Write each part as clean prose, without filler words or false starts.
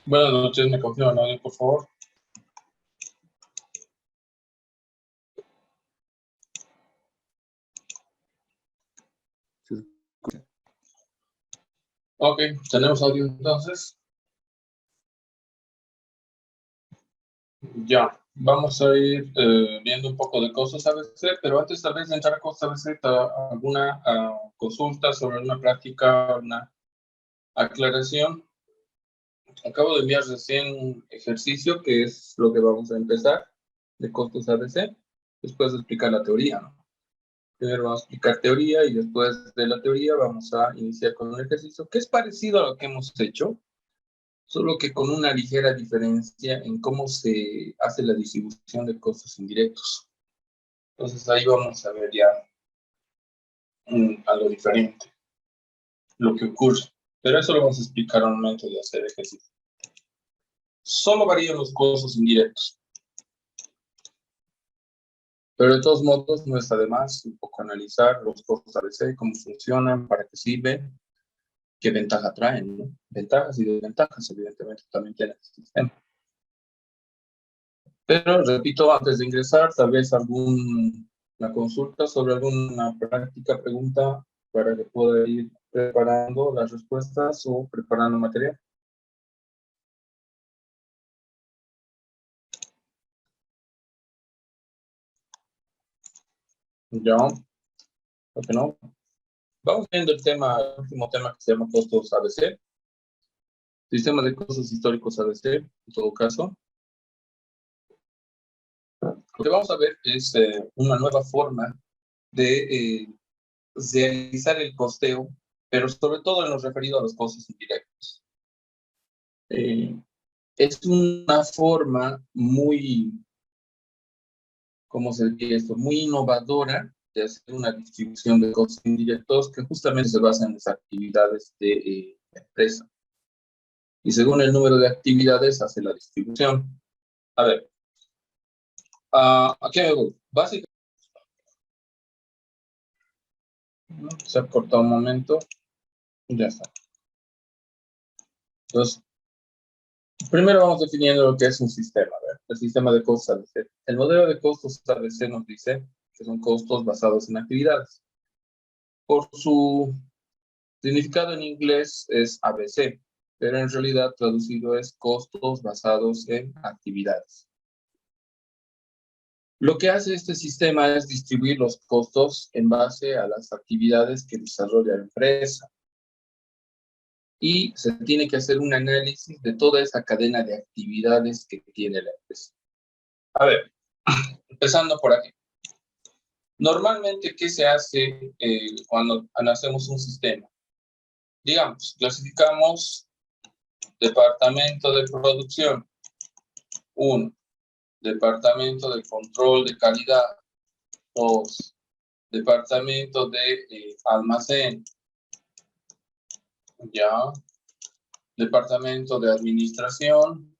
Buenas noches, me confirman audio, por favor. Ok, tenemos audio entonces. Ya, vamos a ir viendo un poco de cosas ABC, pero antes tal vez de entrar a cosas ABC, alguna consulta sobre una práctica, una aclaración. Acabo de enviar recién un ejercicio que es lo que vamos a empezar de costos ABC, después de explicar la teoría, ¿no? Primero vamos a explicar teoría y después de la teoría vamos a iniciar con un ejercicio que es parecido a lo que hemos hecho, solo que con una ligera diferencia en cómo se hace la distribución de costos indirectos. Entonces ahí vamos a ver ya algo diferente, lo que ocurre. Pero eso lo vamos a explicar al momento de hacer ejercicio. Solo varían los costos indirectos. Pero de todos modos no está de más un poco analizar los costos ABC, cómo funcionan, para qué sirven, qué ventaja traen, ¿no? Ventajas y desventajas, evidentemente, también tiene el sistema. Pero, repito, antes de ingresar, tal vez alguna consulta sobre alguna práctica, pregunta, para que pueda ir preparando las respuestas o preparando material. Ya, ¿por qué no? Vamos viendo el último tema que se llama costos ABC. Sistema de costos históricos ABC, en todo caso. Lo que vamos a ver es una nueva forma de realizar el costeo, pero sobre todo en lo referido a los costos indirectos. Es una forma muy, ¿cómo se dice esto? Muy innovadora de hacer una distribución de costos indirectos que justamente se basa en las actividades de la empresa. Y según el número de actividades hace la distribución. A ver, aquí me voy. Básicamente, se ha cortado un momento. Ya está. Entonces, primero vamos definiendo lo que es un sistema. A ver, el sistema de costos ABC. El modelo de costos ABC nos dice que son costos basados en actividades. Por su significado en inglés es ABC, pero en realidad traducido es costos basados en actividades. Lo que hace este sistema es distribuir los costos en base a las actividades que desarrolla la empresa. Y se tiene que hacer un análisis de toda esa cadena de actividades que tiene la empresa. A ver, empezando por aquí. Normalmente, ¿qué se hace cuando hacemos un sistema? Digamos, clasificamos departamento de producción 1, departamento de control de calidad 2, departamento de almacén, ya, departamento de administración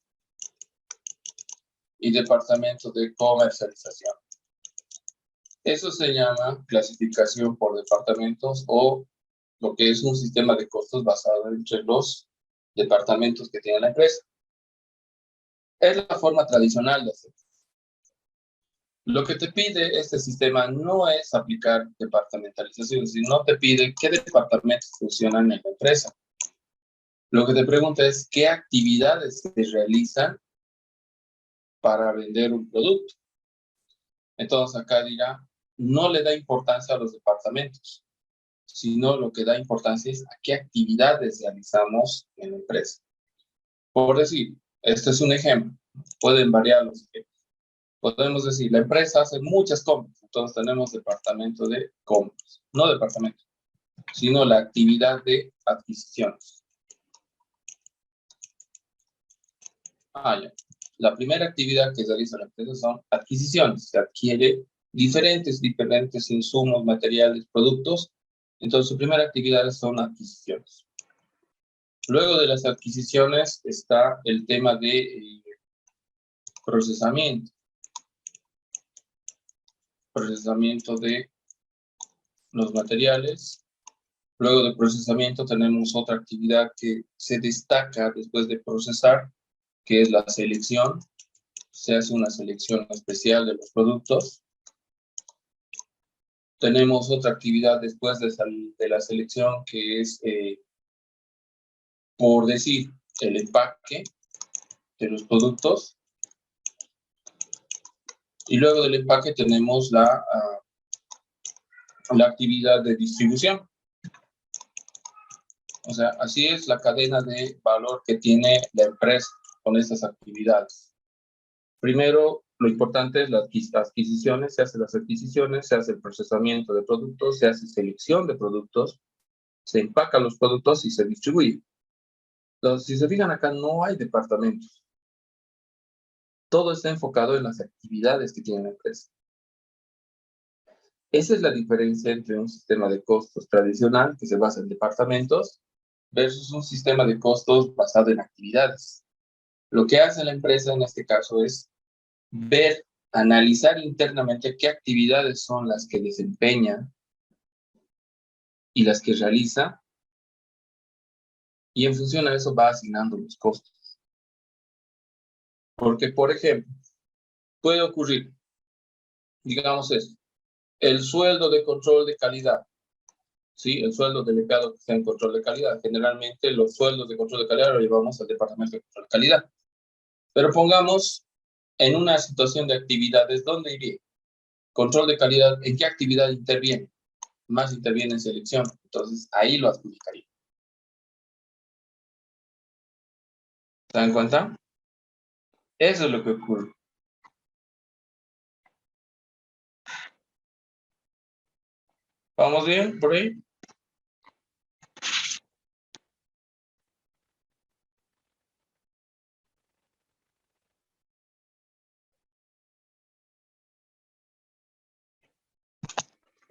y departamento de comercialización. Eso se llama clasificación por departamentos o lo que es un sistema de costos basado entre los departamentos que tiene la empresa. Es la forma tradicional de hacerlo. Lo que te pide este sistema no es aplicar departamentalización, sino te pide qué departamentos funcionan en la empresa. Lo que te pregunta es qué actividades se realizan para vender un producto. Entonces acá dirá, no le da importancia a los departamentos, sino lo que da importancia es a qué actividades realizamos en la empresa. Por decir, este es un ejemplo, pueden variar los ejemplos. Podemos decir, la empresa hace muchas compras, entonces tenemos departamento de compras, no departamento, sino la actividad de adquisiciones. Ya. La primera actividad que realiza la empresa son adquisiciones. Se adquiere diferentes insumos, materiales, productos. Entonces, su primera actividad son adquisiciones. Luego de las adquisiciones está el tema de procesamiento. Procesamiento de los materiales, Luego de procesamiento tenemos otra actividad que se destaca después de procesar, que es la selección. Se hace una selección especial de los productos. Tenemos otra actividad después de la selección, que es, por decir, el empaque de los productos. Y luego del empaque tenemos la actividad de distribución. O sea, así es la cadena de valor que tiene la empresa con estas actividades. Primero, lo importante es las adquisiciones, se hacen las adquisiciones, se hace el procesamiento de productos, se hace selección de productos, se empacan los productos y se distribuye. Entonces, si se fijan acá, no hay departamentos. Todo está enfocado en las actividades que tiene la empresa. Esa es la diferencia entre un sistema de costos tradicional, que se basa en departamentos, versus un sistema de costos basado en actividades. Lo que hace la empresa en este caso es ver, analizar internamente qué actividades son las que desempeña y las que realiza, y en función a eso va asignando los costos. Porque, por ejemplo, puede ocurrir, digamos esto, el sueldo de control de calidad, ¿sí? El sueldo del empleado que está en control de calidad. Generalmente los sueldos de control de calidad lo llevamos al departamento de control de calidad. Pero pongamos en una situación de actividades, ¿dónde iría? Control de calidad, ¿en qué actividad interviene? Más interviene en selección. Entonces, ahí lo adjudicaría. ¿Se dan cuenta? Eso es lo que ocurre. ¿Vamos bien por ahí?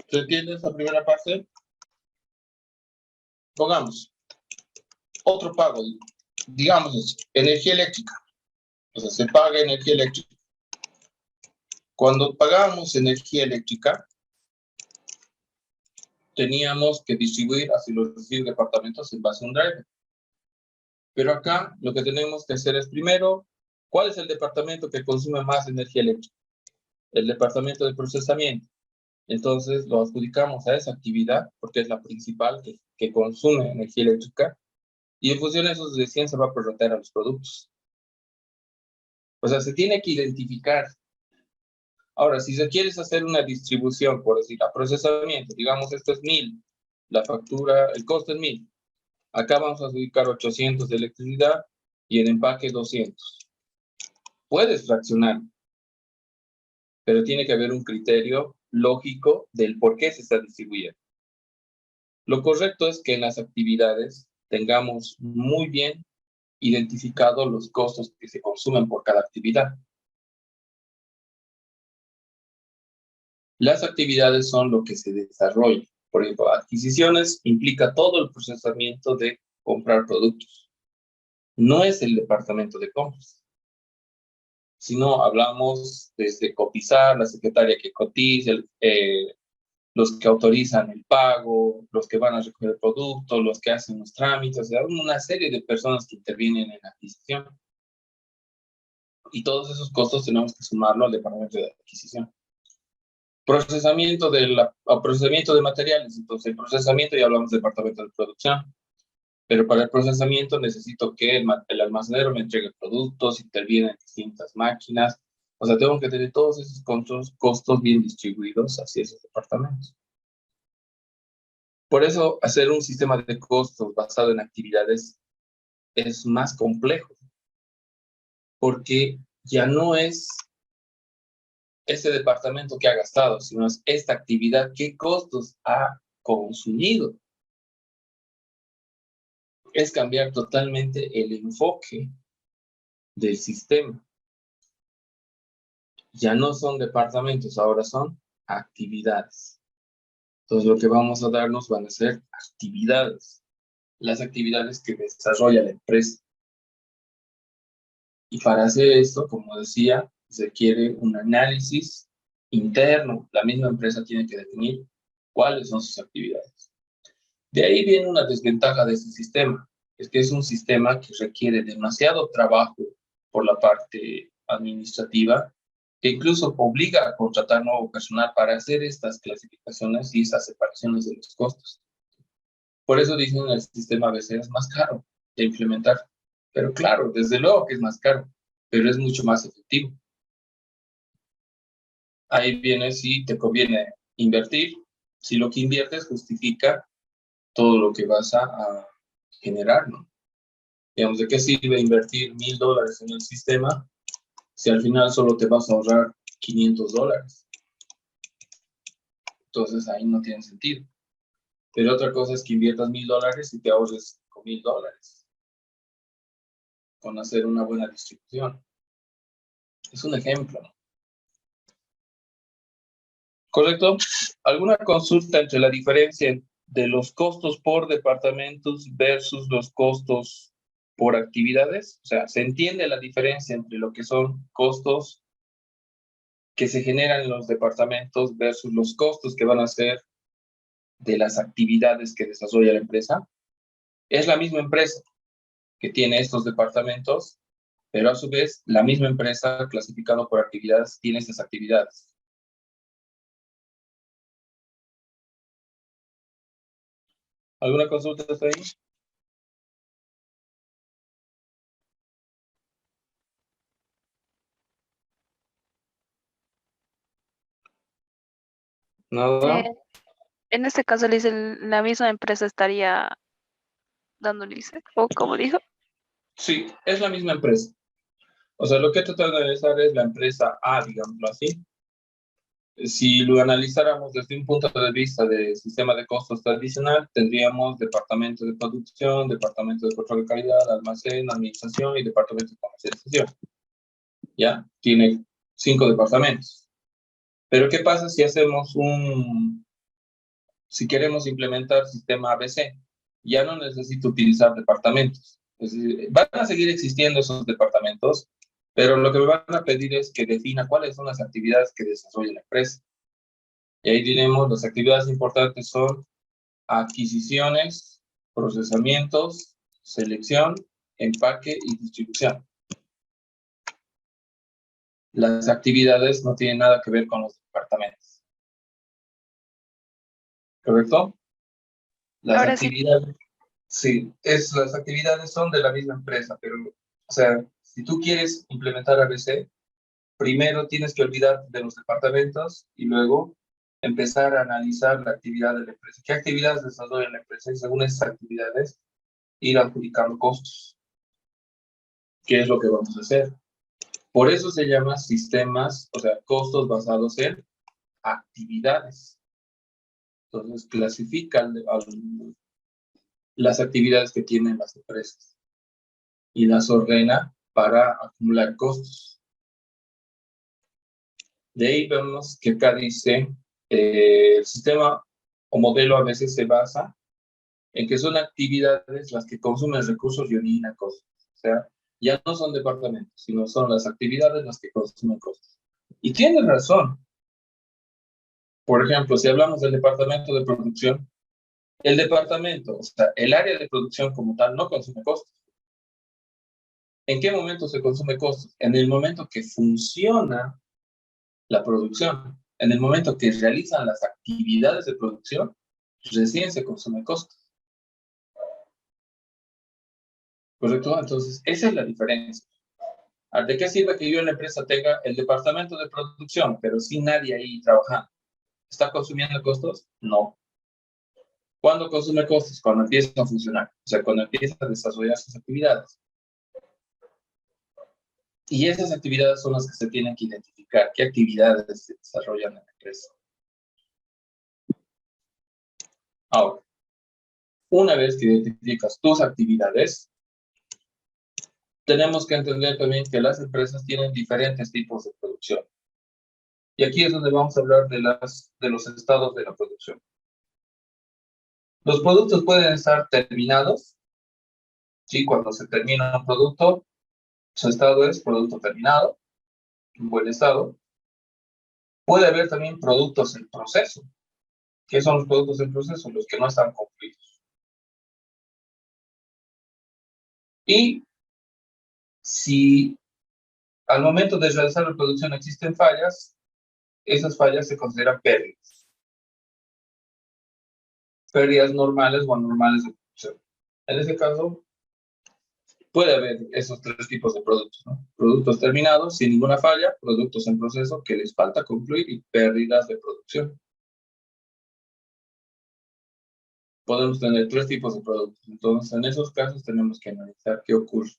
¿Se entiende esta primera parte? Pongamos otro pago, digamos, energía eléctrica. O sea, se paga energía eléctrica. Cuando pagamos energía eléctrica, teníamos que distribuir hacia los distintos departamentos en base a un driver. Pero acá lo que tenemos que hacer es primero, ¿cuál es el departamento que consume más energía eléctrica? El departamento de procesamiento. Entonces lo adjudicamos a esa actividad porque es la principal que consume energía eléctrica, y en función de eso recién se va a prorratear a los productos. O sea, se tiene que identificar. Ahora, si se quiere hacer una distribución, por decir, a procesamiento, digamos esto es 1000, la factura, el costo es 1000. Acá vamos a adjudicar 800 de electricidad y en empaque 200. Puedes fraccionar, pero tiene que haber un criterio lógico del por qué se está distribuyendo. Lo correcto es que en las actividades tengamos muy bien identificados los costos que se consumen por cada actividad. Las actividades son lo que se desarrolla. Por ejemplo, adquisiciones implica todo el procesamiento de comprar productos. No es el departamento de compras, sino hablamos desde cotizar, la secretaria que cotiza, los que autorizan el pago, los que van a recoger el producto, los que hacen los trámites, o sea, una serie de personas que intervienen en la adquisición. Y todos esos costos tenemos que sumarlo al departamento de adquisición. Procesamiento de materiales. Entonces, el procesamiento ya hablamos del departamento de producción. Pero para el procesamiento necesito que el almacenero me entregue productos, interviene en distintas máquinas. O sea, tengo que tener todos esos costos bien distribuidos hacia esos departamentos. Por eso, hacer un sistema de costos basado en actividades es más complejo, porque ya no es este departamento que ha gastado, sino es esta actividad qué costos ha consumido. Es cambiar totalmente el enfoque del sistema. Ya no son departamentos, ahora son actividades. Entonces, lo que vamos a darnos van a ser actividades. Las actividades que desarrolla la empresa. Y para hacer esto, como decía, se requiere un análisis interno. La misma empresa tiene que definir cuáles son sus actividades. De ahí viene una desventaja de este sistema. Es que es un sistema que requiere demasiado trabajo por la parte administrativa, que incluso obliga a contratar nuevo personal para hacer estas clasificaciones y estas separaciones de los costos. Por eso dicen que el sistema a veces es más caro de implementar. Pero claro, desde luego que es más caro, pero es mucho más efectivo. Ahí viene si te conviene invertir, si lo que inviertes justifica todo lo que vas a generar, ¿no? Digamos, ¿de qué sirve invertir $1000 en el sistema si al final solo te vas a ahorrar $500? Entonces ahí no tiene sentido. Pero otra cosa es que inviertas $1000 y te ahorres $5000 con hacer una buena distribución. Es un ejemplo, ¿no? ¿Correcto? ¿Alguna consulta entre la diferencia de los costos por departamentos versus los costos por actividades? O sea, ¿se entiende la diferencia entre lo que son costos que se generan en los departamentos versus los costos que van a ser de las actividades que desarrolla la empresa? Es la misma empresa que tiene estos departamentos, pero a su vez la misma empresa clasificada por actividades tiene estas actividades. ¿Alguna consulta hasta ahí? ¿Nada? En este caso, le dice, la misma empresa estaría dándole, dice, o como dijo. Sí, es la misma empresa. O sea, lo que he tratado de analizar es la empresa A, digámoslo así. Si lo analizáramos desde un punto de vista de sistema de costos tradicional, tendríamos departamento de producción, departamento de control de calidad, almacén, administración y departamento de comercialización. ¿Ya? Tiene 5 departamentos. Pero ¿qué pasa si hacemos si queremos implementar sistema ABC? Ya no necesito utilizar departamentos. Es decir, van a seguir existiendo esos departamentos, pero lo que me van a pedir es que defina cuáles son las actividades que desarrolla la empresa. Y ahí diremos, las actividades importantes son adquisiciones, procesamientos, selección, empaque y distribución. Las actividades no tienen nada que ver con los departamentos. ¿Correcto? Las Ahora sí, actividades, sí, las actividades son de la misma empresa, pero, o sea, si tú quieres implementar ABC, primero tienes que olvidarte de los departamentos y luego empezar a analizar la actividad de la empresa. ¿Qué actividades desarrolla la empresa? Y según esas actividades, ir adjudicando costos. ¿Qué es lo que vamos a hacer? Por eso se llama sistemas, o sea, costos basados en actividades. Entonces, clasifican las actividades que tienen las empresas y las ordena para acumular costos. De ahí vemos que acá dice, el sistema o modelo a veces se basa en que son actividades las que consumen recursos y originan costos. O sea, ya no son departamentos, sino son las actividades las que consumen costos. Y tiene razón. Por ejemplo, si hablamos del departamento de producción, el departamento, o sea, el área de producción como tal no consume costos. ¿En qué momento se consume costos? En el momento que funciona la producción. En el momento que realizan las actividades de producción, recién se consume costos. ¿Correcto? Entonces, esa es la diferencia. ¿De qué sirve que yo en la empresa tenga el departamento de producción, pero sin nadie ahí trabajando? ¿Está consumiendo costos? No. ¿Cuándo consume costos? Cuando empieza a funcionar. O sea, cuando empieza a desarrollar sus actividades. Y esas actividades son las que se tienen que identificar. ¿Qué actividades se desarrollan en la empresa? Ahora, una vez que identificas tus actividades, tenemos que entender también que las empresas tienen diferentes tipos de producción. Y aquí es donde vamos a hablar de los estados de la producción. Los productos pueden estar terminados, ¿sí? Cuando se termina un producto, su estado es producto terminado, en buen estado. Puede haber también productos en proceso. ¿Qué son los productos en proceso? Los que no están concluidos. Y si al momento de realizar la producción existen fallas, esas fallas se consideran pérdidas. Pérdidas normales o anormales de producción. En este caso, puede haber esos tres tipos de productos, ¿no? Productos terminados sin ninguna falla, productos en proceso que les falta concluir y pérdidas de producción. Podemos tener tres tipos de productos. Entonces, en esos casos tenemos que analizar qué ocurre.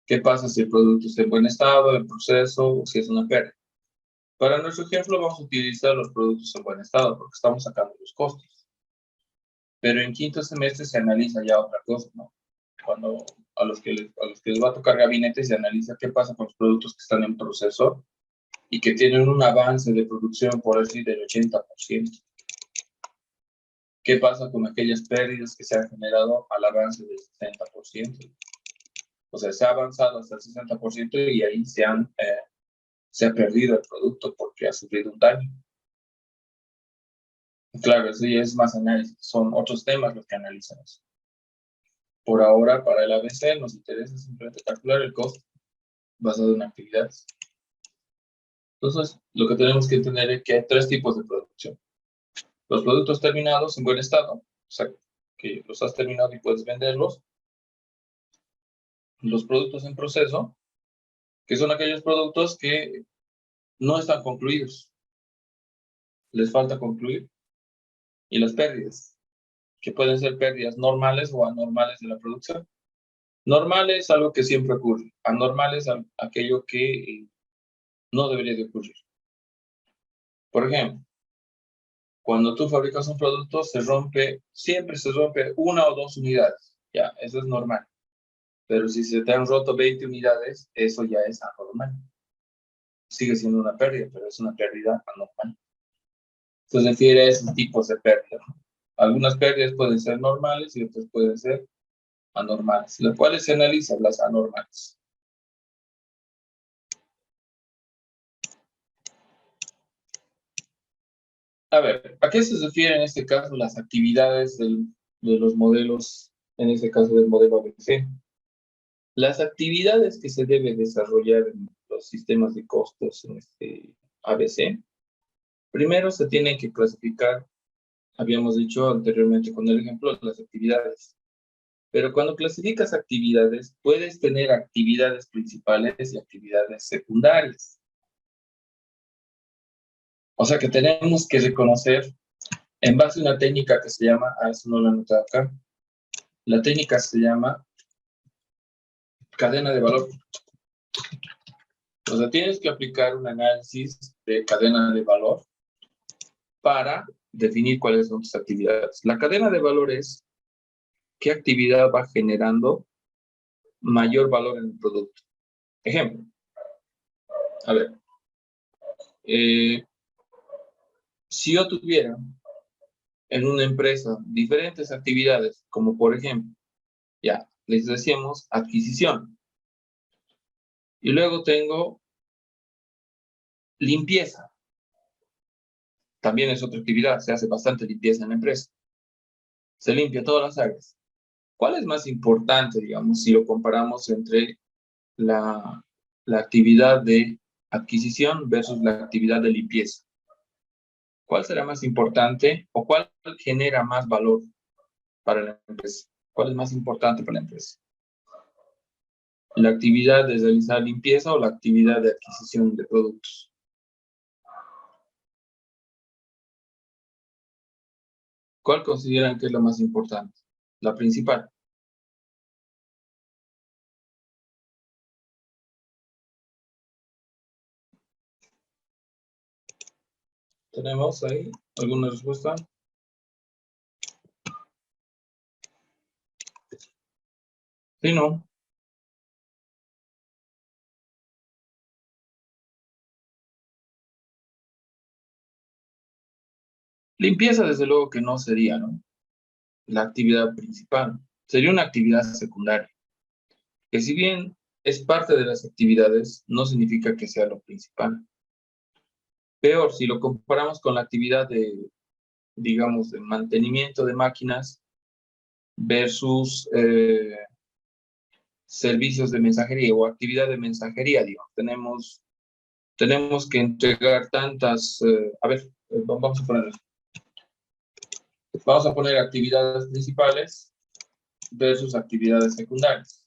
¿Qué pasa si el producto está en buen estado, en proceso, o si es una pérdida? Para nuestro ejemplo vamos a utilizar los productos en buen estado porque estamos sacando los costos. Pero en quinto semestre se analiza ya otra cosa, ¿no? Cuando a los que les va a tocar gabinete se analiza qué pasa con los productos que están en proceso y que tienen un avance de producción, por así, del 80%. ¿Qué pasa con aquellas pérdidas que se han generado al avance del 60%? O sea, se ha avanzado hasta el 60% y ahí se ha perdido el producto porque ha sufrido un daño. Claro, eso ya es más análisis, son otros temas los que analizan eso. Por ahora, para el ABC nos interesa simplemente calcular el costo basado en actividades. Entonces, lo que tenemos que entender es que hay tres tipos de producción. Los productos terminados en buen estado, o sea, que los has terminado y puedes venderlos. Los productos en proceso, que son aquellos productos que no están concluidos, les falta concluir. Y las pérdidas, que pueden ser pérdidas normales o anormales de la producción. Normales, algo que siempre ocurre. Anormales, aquello que no debería de ocurrir. Por ejemplo, cuando tú fabricas un producto, siempre se rompe una o dos unidades. Ya, eso es normal. Pero si se te han roto 20 unidades, eso ya es anormal. Sigue siendo una pérdida, pero es una pérdida anormal. Se refiere a esos tipos de pérdidas. Algunas pérdidas pueden ser normales y otras pueden ser anormales, las cuales se analizan las anormales. A ver, ¿a qué se refieren en este caso las actividades de los modelos, en este caso del modelo ABC? Las actividades que se deben desarrollar en los sistemas de costos en este ABC, primero se tienen que clasificar, habíamos dicho anteriormente con el ejemplo, las actividades. Pero cuando clasificas actividades, puedes tener actividades principales y actividades secundarias. O sea que tenemos que reconocer, en base a una técnica que se llama, eso no lo he anotado acá, la técnica se llama cadena de valor. O sea, tienes que aplicar un análisis de cadena de valor para definir cuáles son tus actividades. La cadena de valor es qué actividad va generando mayor valor en el producto. Ejemplo, a ver, si yo tuviera en una empresa diferentes actividades, como por ejemplo, ya les decíamos adquisición, y luego tengo limpieza, también es otra actividad, se hace bastante limpieza en la empresa, se limpia todas las áreas. ¿Cuál es más importante, digamos, si lo comparamos entre la actividad de adquisición versus la actividad de limpieza? ¿Cuál será más importante o cuál genera más valor para la empresa? ¿Cuál es más importante para la empresa? ¿La actividad de realizar limpieza o la actividad de adquisición de productos? ¿Cuál consideran que es la más importante? La principal. ¿Tenemos ahí alguna respuesta? Sí, no. Limpieza, desde luego que no sería, ¿no? La actividad principal. Sería una actividad secundaria. Que si bien es parte de las actividades, no significa que sea lo principal. Peor, si lo comparamos con la actividad de, digamos, de mantenimiento de máquinas versus servicios de mensajería o actividad de mensajería, digamos. Tenemos que entregar tantas, vamos a poner actividades principales versus actividades secundarias.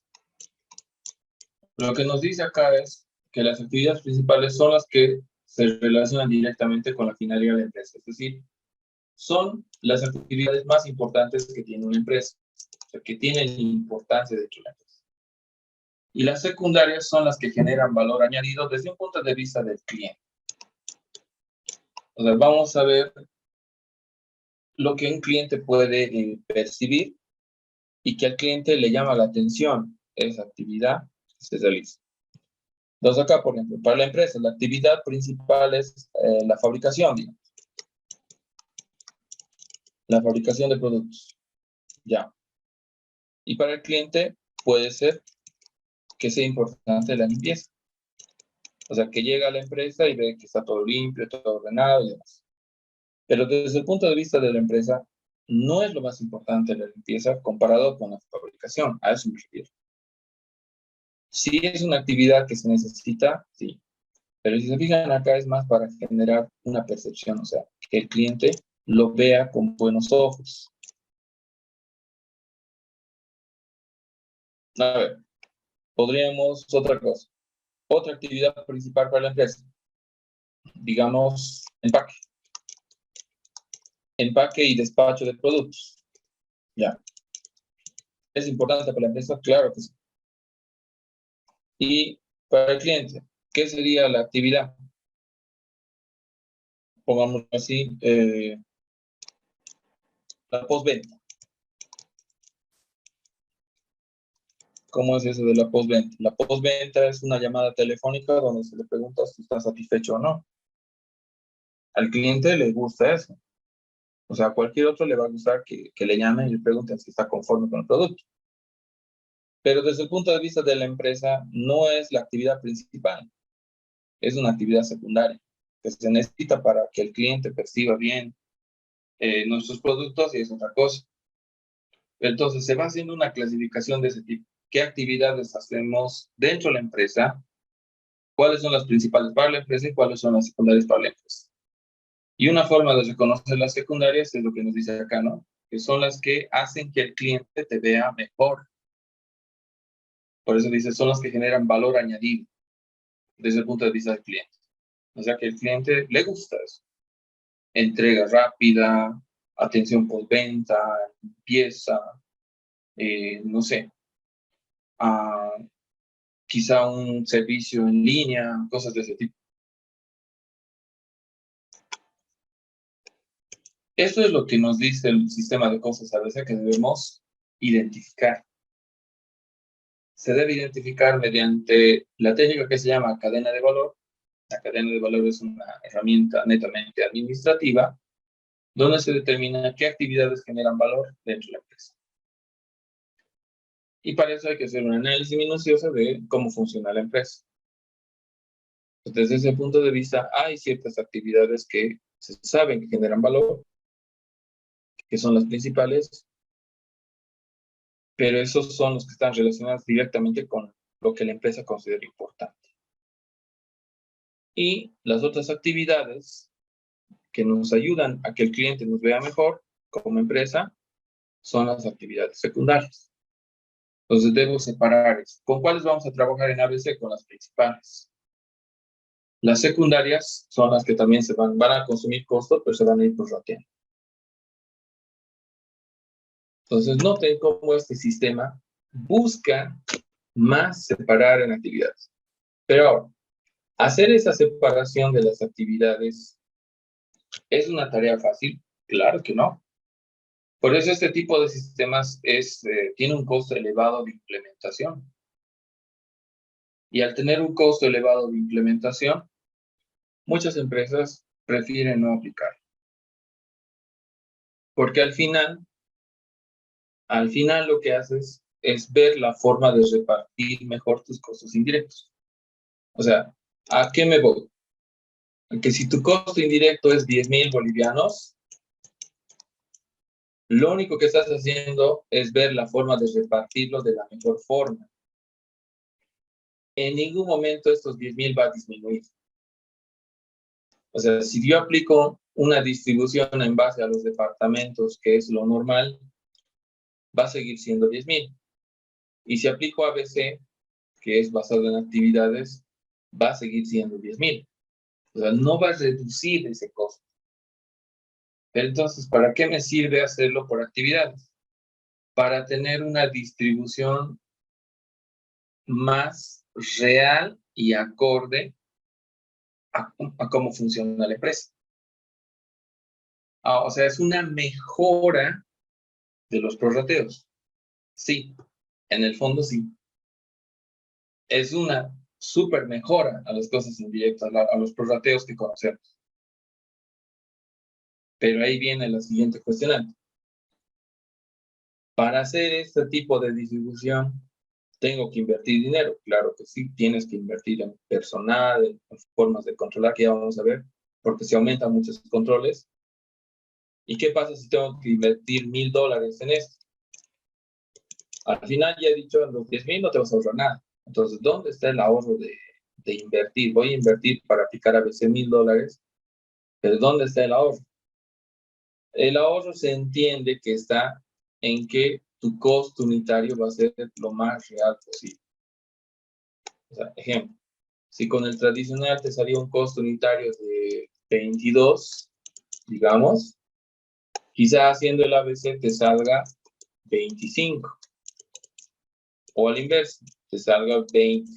Lo que nos dice acá es que las actividades principales son las que se relacionan directamente con la finalidad de la empresa, es decir, son las actividades más importantes que tiene una empresa, o sea, que tienen importancia dentro de la empresa. Y las secundarias son las que generan valor añadido desde un punto de vista del cliente. O sea, vamos a ver lo que un cliente puede percibir y que al cliente le llama la atención esa actividad que se realiza. Entonces acá, por ejemplo, para la empresa, la actividad principal es la fabricación, digamos. La fabricación de productos. Ya. Y para el cliente puede ser que sea importante la limpieza. O sea, que llega a la empresa y ve que está todo limpio, todo ordenado y demás. Pero desde el punto de vista de la empresa, no es lo más importante la limpieza comparado con la fabricación. A eso me refiero. Si es una actividad que se necesita, sí. Pero si se fijan acá es más para generar una percepción, o sea, que el cliente lo vea con buenos ojos. A ver, podríamos otra cosa. Otra actividad principal para la empresa. Digamos, empaque. Empaque y despacho de productos. Ya. ¿Es importante para la empresa? Claro que sí. Y para el cliente, ¿qué sería la actividad? Pongámoslo así, la postventa. ¿Cómo es eso de la postventa? La postventa es una llamada telefónica donde se le pregunta si está satisfecho o no. Al cliente le gusta eso. O sea, a cualquier otro le va a gustar que le llamen y le pregunten si está conforme con el producto. Pero desde el punto de vista de la empresa, no es la actividad principal. Es una actividad secundaria que se necesita para que el cliente perciba bien nuestros productos y es otra cosa. Entonces, se va haciendo una clasificación de ese tipo. ¿Qué actividades hacemos dentro de la empresa? ¿Cuáles son las principales para la empresa y cuáles son las secundarias para la empresa? Y una forma de reconocer las secundarias es lo que nos dice acá, ¿no? Que son las que hacen que el cliente te vea mejor. Por eso dice, son las que generan valor añadido desde el punto de vista del cliente. O sea, que el cliente le gusta eso. Entrega rápida, atención postventa, limpieza, no sé, quizá un servicio en línea, cosas de ese tipo. Esto es lo que nos dice el sistema de cosas a veces que debemos identificar. Se debe identificar mediante la técnica que se llama cadena de valor. La cadena de valor es una herramienta netamente administrativa donde se determina qué actividades generan valor dentro de la empresa. Y para eso hay que hacer un análisis minucioso de cómo funciona la empresa. Desde ese punto de vista, hay ciertas actividades que se saben que generan valor, que son las principales, pero esos son los que están relacionados directamente con lo que la empresa considera importante. Y las otras actividades que nos ayudan a que el cliente nos vea mejor como empresa son las actividades secundarias. Entonces debo separar eso. ¿Con cuáles vamos a trabajar en ABC? Con las principales. Las secundarias son las que también van a consumir costos, pero se van a ir prorrateando. Entonces noten cómo este sistema busca más separar en actividades. Pero ahora, hacer esa separación de las actividades ¿es una tarea fácil? Claro que no. Por eso este tipo de sistemas tiene un costo elevado de implementación. Y al tener un costo elevado de implementación, muchas empresas prefieren no aplicar. Porque al final lo que haces es ver la forma de repartir mejor tus costos indirectos. O sea, ¿a qué me voy? Que si tu costo indirecto es 10,000 bolivianos, lo único que estás haciendo es ver la forma de repartirlo de la mejor forma. en ningún momento estos 10.000 va a disminuir. O sea, si yo aplico una distribución en base a los departamentos, que es lo normal, va a seguir siendo 10.000. Y si aplico ABC, que es basado en actividades, va a seguir siendo 10.000. O sea, no va a reducir ese costo. Pero entonces, ¿para qué me sirve hacerlo por actividades? Para tener una distribución más real y acorde a cómo funciona la empresa. O sea, es una mejora de los prorrateos. Sí, en el fondo sí. Es una súper mejora a las cosas indirectas, a los prorrateos que conocemos. Pero ahí viene la siguiente cuestionante. Para hacer este tipo de distribución, ¿tengo que invertir dinero? Claro que sí, tienes que invertir en personal, en formas de controlar, que ya vamos a ver, porque se aumentan muchos controles. ¿Y qué pasa si tengo que invertir $1,000 en esto? Al final ya he dicho, en los 10.000 no te vas a ahorrar nada. Entonces, ¿dónde está el ahorro de invertir? Voy a invertir para aplicar a veces $1,000, pero ¿dónde está el ahorro? El ahorro se entiende que está en que tu costo unitario va a ser lo más real posible. O sea, ejemplo, si con el tradicional te salía un costo unitario de 22, digamos, quizá haciendo el ABC te salga 25. O al inverso, te salga 20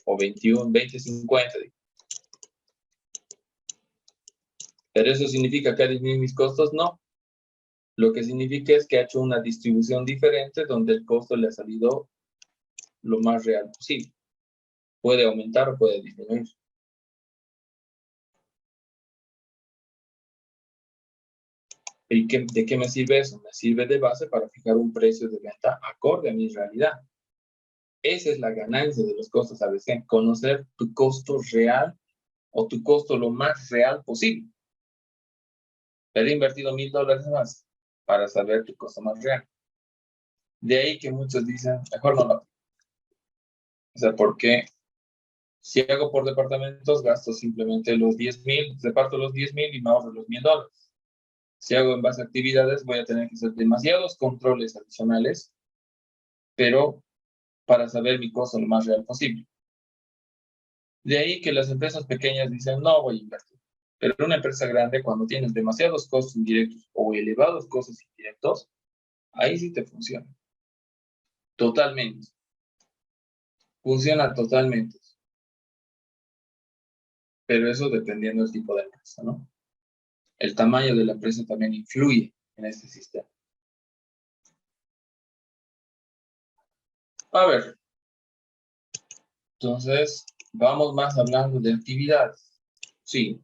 o 21, 20, 50. ¿Pero eso significa que ha disminuido mis costos? No. Lo que significa es que ha hecho una distribución diferente donde el costo le ha salido lo más real posible. Puede aumentar o puede disminuir. ¿Y de qué me sirve eso? Me sirve de base para fijar un precio de venta acorde a mi realidad. Esa es la ganancia de los costos ABC, conocer tu costo real o tu costo lo más real posible. He invertido $1,000 más para saber tu costo más real. De ahí que muchos dicen, mejor no lo hago. O sea, porque si hago por departamentos, gasto simplemente los 10.000, reparto los 10.000 y me ahorro los $1,000. Si hago en base a actividades, voy a tener que hacer demasiados controles adicionales, pero para saber mi costo lo más real posible. De ahí que las empresas pequeñas dicen, no voy a invertir. Pero una empresa grande, cuando tienes demasiados costos indirectos o elevados costos indirectos, ahí sí te funciona. Totalmente. Funciona totalmente. Pero eso dependiendo del tipo de empresa, ¿no? El tamaño de la empresa también influye en este sistema. A ver. Entonces, vamos más hablando de actividades. Sí.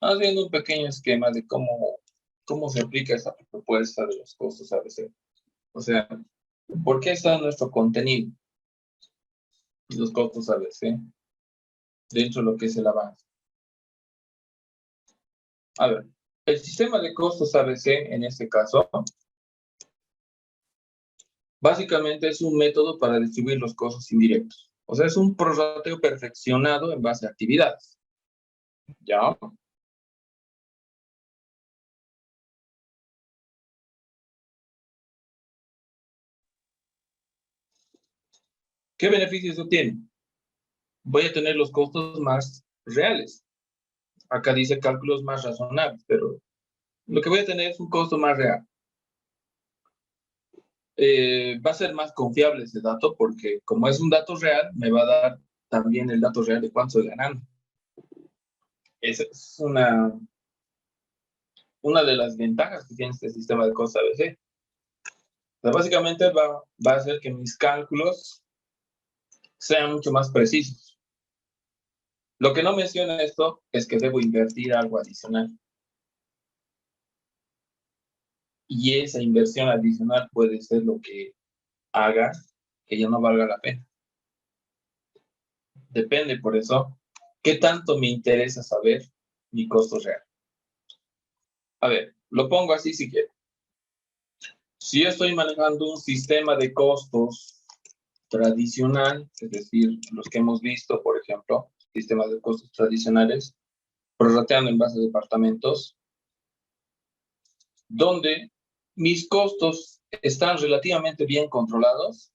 Vamos viendo un pequeño esquema de cómo se aplica esta propuesta de los costos ABC. O sea, ¿por qué está nuestro contenido? Los costos ABC dentro de lo que es el avance. A ver, el sistema de costos ABC en este caso básicamente es un método para distribuir los costos indirectos. O sea, es un prorrateo perfeccionado en base a actividades. ¿Ya? ¿Qué beneficios obtiene? Voy a tener los costos más reales. Acá dice cálculos más razonables, pero lo que voy a tener es un costo más real. Va a ser más confiable ese dato porque como es un dato real, me va a dar también el dato real de cuánto estoy ganando. Esa es una de las ventajas que tiene este sistema de costos ABC. O sea, básicamente va a hacer que mis cálculos sean mucho más precisos. Lo que no menciona esto es que debo invertir algo adicional. Y esa inversión adicional puede ser lo que haga que ya no valga la pena. Depende, por eso, qué tanto me interesa saber mi costo real. A ver, lo pongo así si quiero. Si yo estoy manejando un sistema de costos tradicional, es decir, los que hemos visto, por ejemplo, sistemas de costos tradicionales, prorrateando en base a departamentos, donde mis costos están relativamente bien controlados,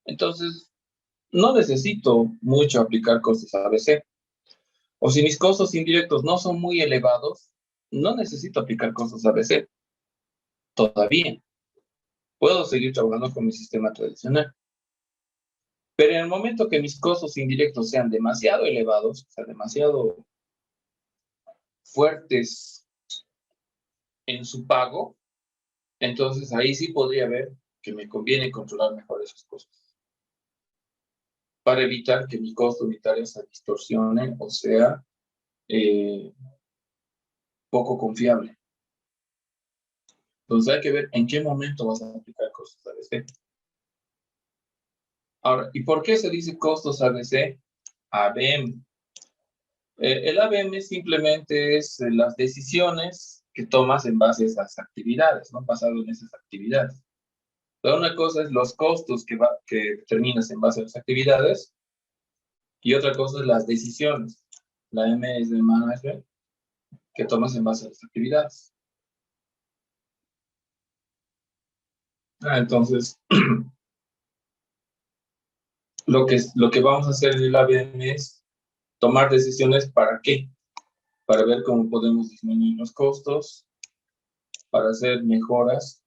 entonces no necesito mucho aplicar costos ABC. O si mis costos indirectos no son muy elevados, no necesito aplicar costos ABC. Todavía puedo seguir trabajando con mi sistema tradicional. Pero en el momento que mis costos indirectos sean demasiado elevados, o sea, demasiado fuertes en su pago, entonces ahí sí podría ver que me conviene controlar mejor esos costos, para evitar que mi costo unitario se distorsione o sea poco confiable. Entonces hay que ver en qué momento vas a aplicar costos ABC. Ahora, ¿y por qué se dice costos ABC? ABM. El ABM simplemente es las decisiones que tomas en base a esas actividades, ¿no? Basado en esas actividades. Pero una cosa es los costos que determinas en base a las actividades y otra cosa es las decisiones. La M es de management que tomas en base a las actividades. Entonces, lo que vamos a hacer en el ABM es tomar decisiones ¿para qué? Para ver cómo podemos disminuir los costos, para hacer mejoras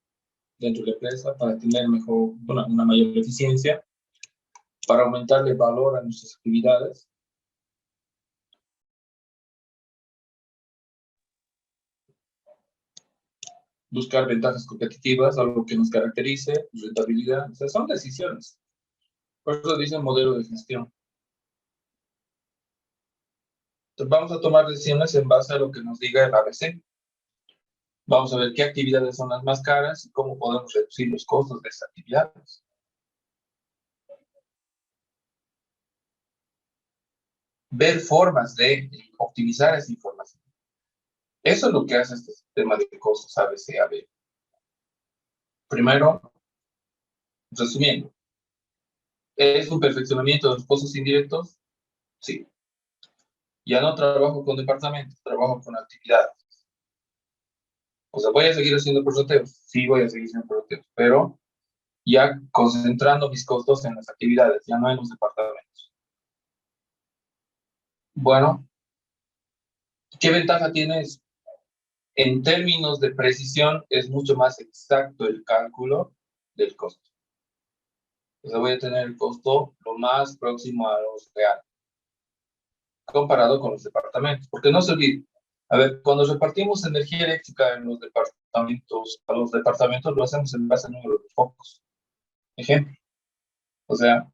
dentro de la empresa, para tener una mayor eficiencia, para aumentarle valor a nuestras actividades. Buscar ventajas competitivas, algo que nos caracterice, rentabilidad, o sea, son decisiones. Por eso dice modelo de gestión. Entonces vamos a tomar decisiones en base a lo que nos diga el ABC. Vamos a ver qué actividades son las más caras y cómo podemos reducir los costos de esas actividades. Ver formas de optimizar esa información. Eso es lo que hace este sistema de costos ABC-AB. Primero, resumiendo, ¿es un perfeccionamiento de los costos indirectos? Sí. Ya no trabajo con departamentos, trabajo con actividades. O sea, voy a seguir haciendo prorrateos. Sí, voy a seguir haciendo prorrateos, pero ya concentrando mis costos en las actividades, ya no en los departamentos. Bueno, ¿qué ventaja tiene eso? En términos de precisión, es mucho más exacto el cálculo del costo. O sea, voy a tener el costo lo más próximo a lo real, comparado con los departamentos. Porque no se olvide, a ver, cuando repartimos energía eléctrica en los departamentos, a los departamentos lo hacemos en base al número de focos. Ejemplo. O sea,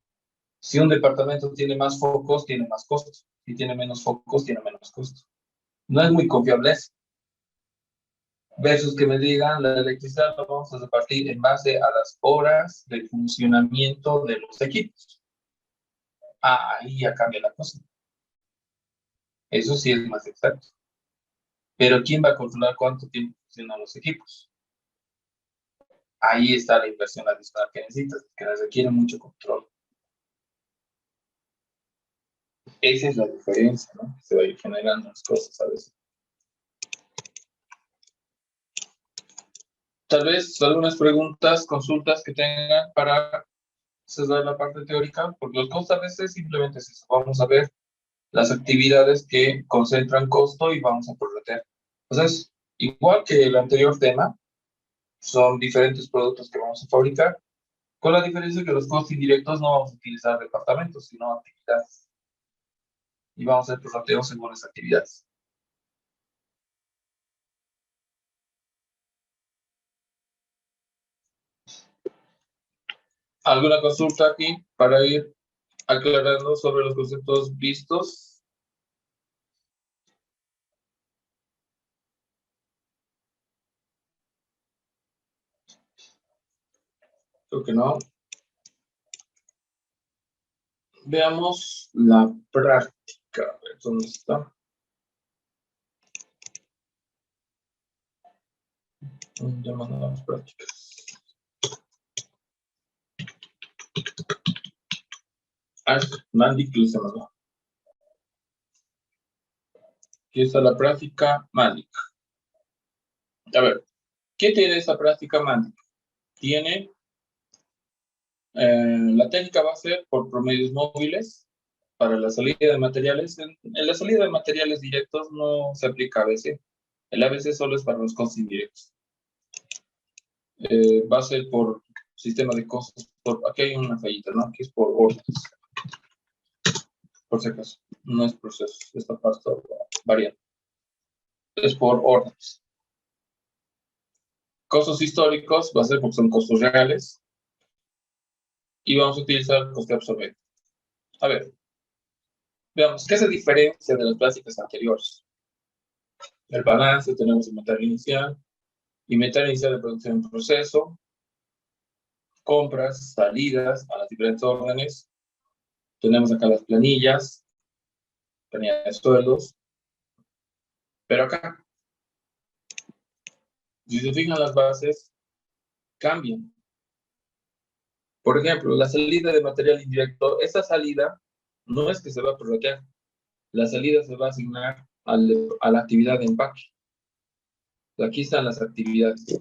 si un departamento tiene más focos, tiene más costos. Si tiene menos focos, tiene menos costos. No es muy confiable eso. Versus que me digan, la electricidad la vamos a repartir en base a las horas de funcionamiento de los equipos. Ahí ya cambia la cosa. Eso sí es más exacto. Pero ¿quién va a controlar cuánto tiempo funcionan los equipos? Ahí está la inversión adicional que necesitas, que requiere mucho control. Esa es la diferencia, ¿no? Se va a ir generando las cosas a veces. Tal vez algunas preguntas, consultas que tengan para cerrar la parte teórica, porque los costos a veces simplemente es eso. Vamos a ver las actividades que concentran costo y vamos a prorratear. Entonces, igual que el anterior tema, son diferentes productos que vamos a fabricar, con la diferencia que los costos indirectos no vamos a utilizar departamentos, sino actividades. Y vamos a hacer prorrateo según las actividades. ¿Alguna consulta aquí para ir aclarando sobre los conceptos vistos? Creo que no. Veamos la práctica. A ver, ¿dónde está? Ya mandamos prácticas. Mandic Luciano. Aquí está la práctica Mandic. A ver, ¿qué tiene esta práctica Mandic? Tiene, la técnica va a ser por promedios móviles para la salida de materiales. En la salida de materiales directos no se aplica ABC. El ABC solo es para los costos indirectos. Va a ser por sistema de costos. Aquí hay una fallita, ¿no? Aquí es por órdenes. Por si acaso. No es proceso. Esta parte varía. Es por órdenes. Costos históricos va a ser porque son costos reales. Y vamos a utilizar el coste absorbente. A ver. Veamos, ¿qué se diferencia de las clásicas anteriores? El balance, tenemos inventario inicial, inventario inicial de producción en proceso, compras, salidas a las diferentes órdenes. Tenemos acá las planillas, planilla de sueldos. Pero acá, si se fijan las bases, cambian. Por ejemplo, la salida de material indirecto, esa salida no es que se va a prorratear. La salida se va a asignar a la actividad de empaque. Aquí están las actividades.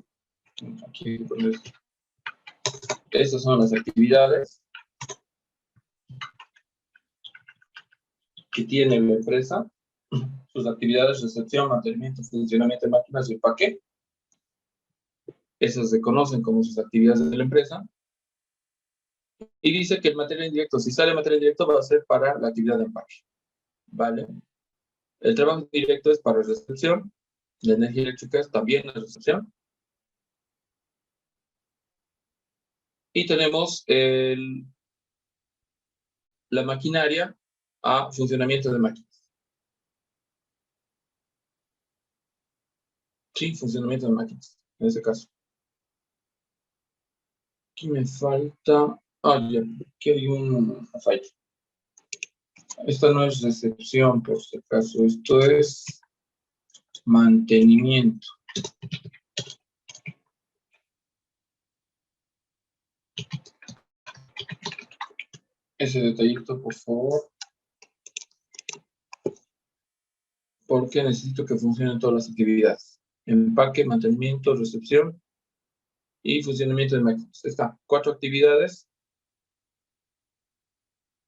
Aquí, estas son las actividades que tiene la empresa. Sus actividades: recepción, mantenimiento, funcionamiento de máquinas y empaque. Esas se conocen como sus actividades de la empresa. Y dice que el material indirecto, si sale material indirecto, va a ser para la actividad de empaque. ¿Vale? El trabajo indirecto es para recepción. La energía eléctrica es también la recepción. Y tenemos la maquinaria a funcionamiento de máquinas. Sí, funcionamiento de máquinas, en ese caso. Aquí me falta... ya, aquí hay un fallo. Esta no es recepción, por si acaso. Esto es mantenimiento. Ese detallito, por favor. Porque necesito que funcionen todas las actividades. Empaque, mantenimiento, recepción y funcionamiento de máquinas. Está, 4 actividades